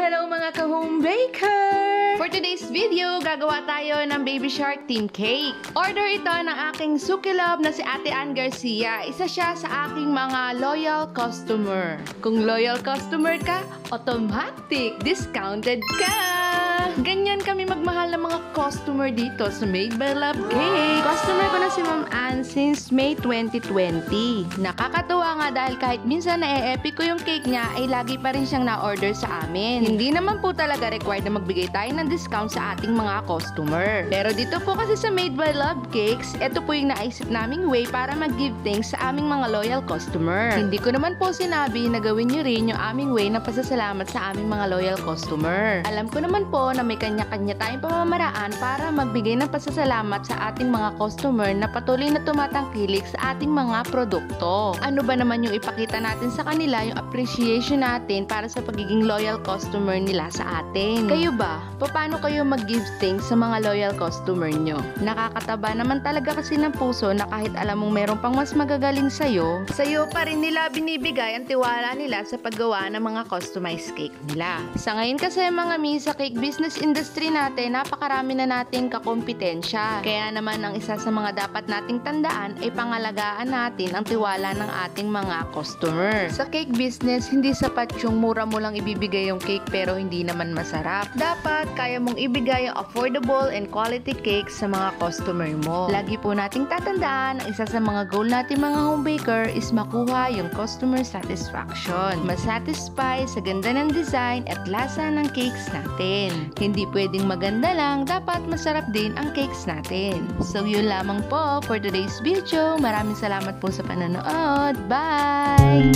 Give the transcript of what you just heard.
Hello mga ka-home baker! For today's video, gagawa tayo ng Baby Shark Theme Cake. Order ito ng aking suki love na si Ate Ann Garcia. Isa siya sa aking mga loyal customer. Kung loyal customer ka, automatic discounted ka! Ganyan kami magmahal ng mga customer dito sa Made by Love Cake. Customer ko na si Ma'am Ann since May 2020. Nakakatuwa nga dahil kahit minsan na-e-epic ko yung cake niya, ay lagi pa rin siyang na-order sa amin. Hindi naman po talaga required na magbigay tayo ng discount sa ating mga customer. Pero dito po kasi sa Made by Love Cakes, ito po yung naisip naming way para mag-give thanks sa aming mga loyal customer. Hindi ko naman po sinabi na gawin nyo rin yung aming way ng pasasalamat sa aming mga loyal customer. Alam ko naman po na may kanya-kanya tayong pamamaraan para magbigay ng pasasalamat sa ating mga customer na patuloy na tumatangkilik sa ating mga produkto. Ano ba naman yung ipakita natin sa kanila, yung appreciation natin para sa pagiging loyal customer nila sa atin. Kayo ba? Paano kayo mag-give thanks sa mga loyal customer nyo? Nakakataba naman talaga kasi ng puso na kahit alam mong meron pang mas magagaling sa'yo pa rin nila binibigay ang tiwala nila sa paggawa ng mga customized cake nila. Sa ngayon kasi mga sa cake business industry natin, napakarami na natin kakompetensya. Kaya naman ang isa sa mga dapat nating tandaan ay pangalagaan natin ang tiwala ng ating mga customer. Sa cake business, hindi sapat yung mura mo lang ibibigay yung cake pero hindi naman masarap. Dapat kaya mong ibigay yung affordable and quality cake sa mga customer mo. Lagi po nating tatandaan, ang isa sa mga goal natin mga home baker is makuha yung customer satisfaction. Masatisfy sa ganda ng design at lasa ng cakes natin. Hindi pwedeng maganda lang, dapat masarap din ang cakes natin. So yun lamang po for today's video. Maraming salamat po sa panonood. Bye!